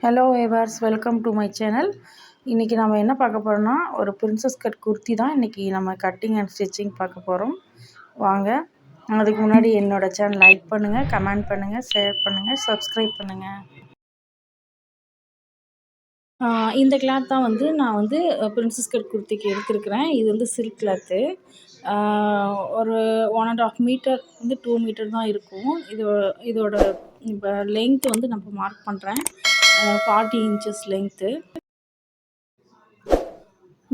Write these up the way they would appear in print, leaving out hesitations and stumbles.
Hello viewers, welcome to my channel. இன்றைக்கி நம்ம என்ன பார்க்க போகிறோம்னா, ஒரு பிரின்சஸ் கட் குர்த்தி தான் இன்றைக்கி நம்ம கட்டிங் அண்ட் ஸ்டிச்சிங் பார்க்க போகிறோம். வாங்க. அதுக்கு முன்னாடி என்னோடய சேனல் லைக் பண்ணுங்கள், கமெண்ட் பண்ணுங்கள், ஷேர் பண்ணுங்கள், சப்ஸ்கிரைப் பண்ணுங்கள். இந்த கிளாத் தான் நான் பிரின்சஸ் கட் குர்த்திக்கு எடுத்துருக்கிறேன். இது சில்க் கிளாத்து. ஒரு 1.5 மீட்டர் 2 மீட்டர் தான் இருக்கும். இதோட இப்போ லென்த் நம்ம மார்க் பண்ணுறேன். 40 இன்ச்சஸ் லென்த்து.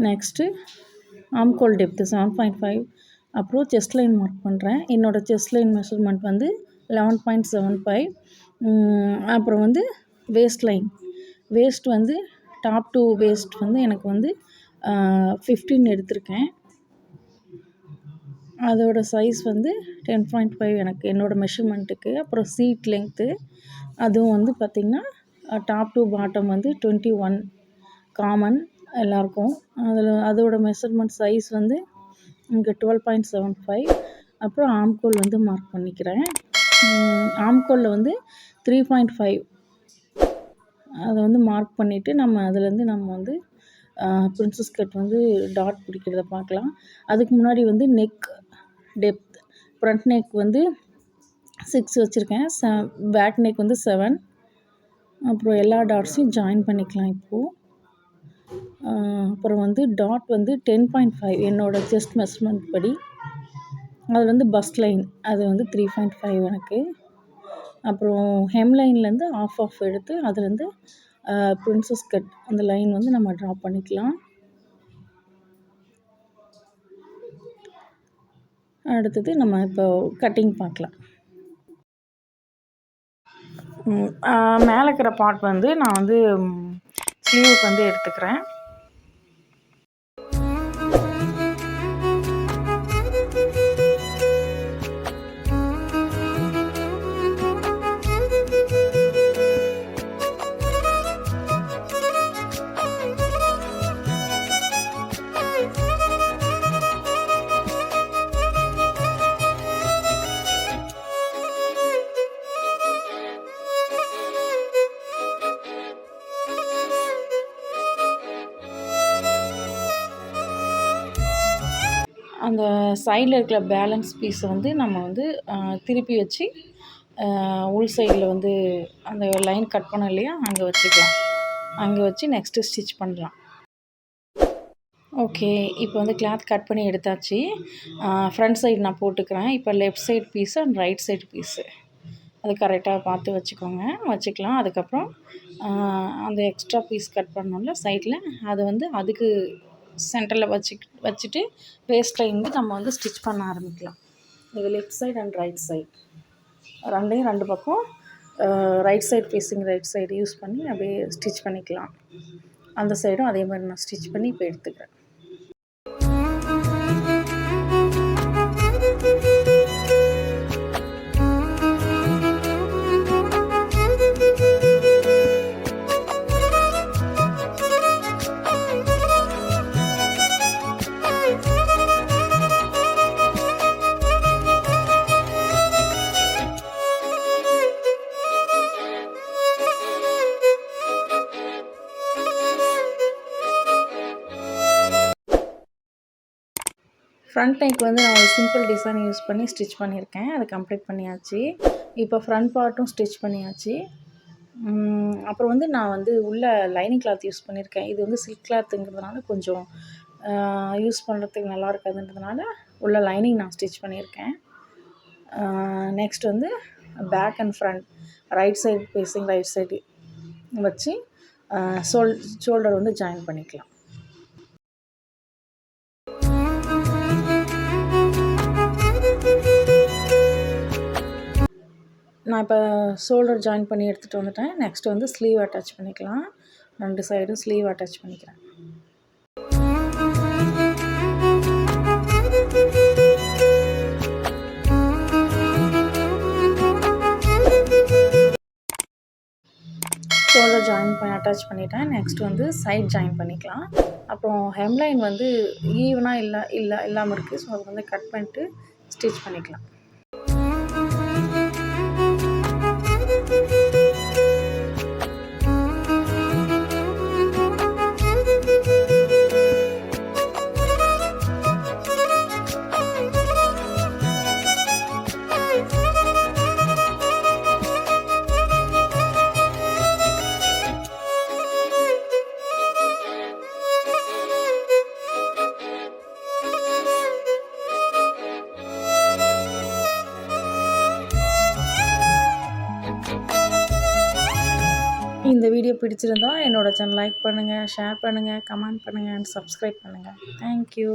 நெக்ஸ்ட்டு ஆம்கோல் டெப்த்து 7.5. அப்புறம் செஸ்ட் லைன் மார்க் பண்ணுறேன். என்னோடய செஸ்ட் லைன் மெஷர்மெண்ட் 11.75. அப்புறம் waste line. Waste top to waste எனக்கு 15 எடுத்திருக்கேன். அதோட சைஸ் 10.5 என்னோடய மெஷர்மெண்ட்டுக்கு. அப்புறம் சீட் லென்த்து அதுவும் பார்த்திங்கன்னா டாப் டு பாட்டம் 21 காமன் எல்லாருக்கும். அதோட மெஷர்மெண்ட் சைஸ் இங்கே 12.75. அப்புறம் ஆம்கோல் மார்க் பண்ணிக்கிறேன். ஆம்கோலில் 3.5 அதை மார்க் பண்ணிவிட்டு நம்ம அதுலேருந்து நம்ம பிரின்சஸ் கட் டாட் பிடிக்கிறத பார்க்கலாம். அதுக்கு முன்னாடி நெக் டெப்த். ஃப்ரண்ட் நெக் 6 வச்சுருக்கேன். Back neck 7. அப்புறம் எல்லா டாட்ஸையும் ஜாயின் பண்ணிக்கலாம் இப்போது. அப்புறம் டாட் 10.5 என்னோடய செஸ்ட் மெஷர்மெண்ட் படி. அது பஸ்ட் லைன் அது 3.5 எனக்கு. அப்புறம் ஹெம் லைன்லேருந்து ஆஃப் எடுத்து அதுலேருந்து பிரின்சஸ் கட் அந்த லைன் நம்ம ட்ரா பண்ணிக்கலாம். அடுத்தது நம்ம இப்போ கட்டிங் பார்க்கலாம். மேலே இருக்கிற பார்ட் நான் ஸ்லீவுக்கு எடுத்துக்கிறேன். அந்த சைடில் இருக்கிற பேலன்ஸ் பீஸை நம்ம திருப்பி வச்சு உள் சைடில் அந்த லைன் கட் பண்ணோம் இல்லையா, அங்கே வச்சுக்கலாம். அங்கே வச்சு நெக்ஸ்ட்டு ஸ்டிச் பண்ணலாம். ஓகே, இப்போ கிளாத் கட் பண்ணி எடுத்தாச்சு. ஃப்ரண்ட் சைடு நான் போட்டுக்கிறேன். இப்போ left side piece and right side piece அது கரெக்டாக பார்த்து வச்சுக்கலாம். அதுக்கப்புறம் அந்த எக்ஸ்ட்ரா பீஸ் கட் பண்ணோம்ல சைடில், அது அதுக்கு சென்டரில் வச்சுட்டு வேஸ்ட் லைன் நம்ம ஸ்டிச் பண்ண ஆரம்பிக்கலாம். இது left side and right side ரெண்டு பக்கம் right side facing right side use பண்ணி அப்படியே ஸ்டிச் பண்ணிக்கலாம். அந்த சைடும் அதே மாதிரி நான் ஸ்டிச் பண்ணி இப்போ எடுத்துக்கிறேன். ஃப்ரண்ட் நெக் நான் ஒரு சிம்பிள் டிசைன் யூஸ் பண்ணி ஸ்டிச் பண்ணியிருக்கேன். அதை கம்ப்ளீட் பண்ணியாச்சு. இப்போ ஃப்ரண்ட் பார்ட்டும் ஸ்டிச் பண்ணியாச்சு. அப்புறம் நான் உள்ள லைனிங் கிளாத் யூஸ் பண்ணியிருக்கேன். இது சில்க் கிளாத்துங்கிறதுனால கொஞ்சம் யூஸ் பண்ணுறதுக்கு நல்லா இருக்காதுன்றதுனால உள்ள லைனிங் நான் ஸ்டிச் பண்ணியிருக்கேன். Next back and front right side facing right side வச்சு ஷோல்டர் ஜாயின் பண்ணிக்கலாம். நான் இப்போ ஷோல்டர் ஜாயின் பண்ணி எடுத்துகிட்டு வந்துட்டேன். நெக்ஸ்ட்டு ஸ்லீவ் அட்டாச் பண்ணிக்கலாம். 2 சைடும் ஸ்லீவ் அட்டாச் பண்ணிக்கிறேன். ஷோல்டர் அட்டாச் பண்ணிட்டேன். நெக்ஸ்ட் சைட் ஜாயின் பண்ணிக்கலாம். அப்புறம் ஹெம்லைன் ஈவனாக இல்லாமல் இருக்குது. ஸோ அதை கட் பண்ணிட்டு ஸ்டிச் பண்ணிக்கலாம். இந்த வீடியோ பிடிச்சிருந்தா என்னோட சேனல் லைக் பண்ணுங்கள், ஷேர் பண்ணுங்கள், கமெண்ட் பண்ணுங்கள் அண்ட் சப்ஸ்கிரைப் பண்ணுங்கள். தேங்க்யூ.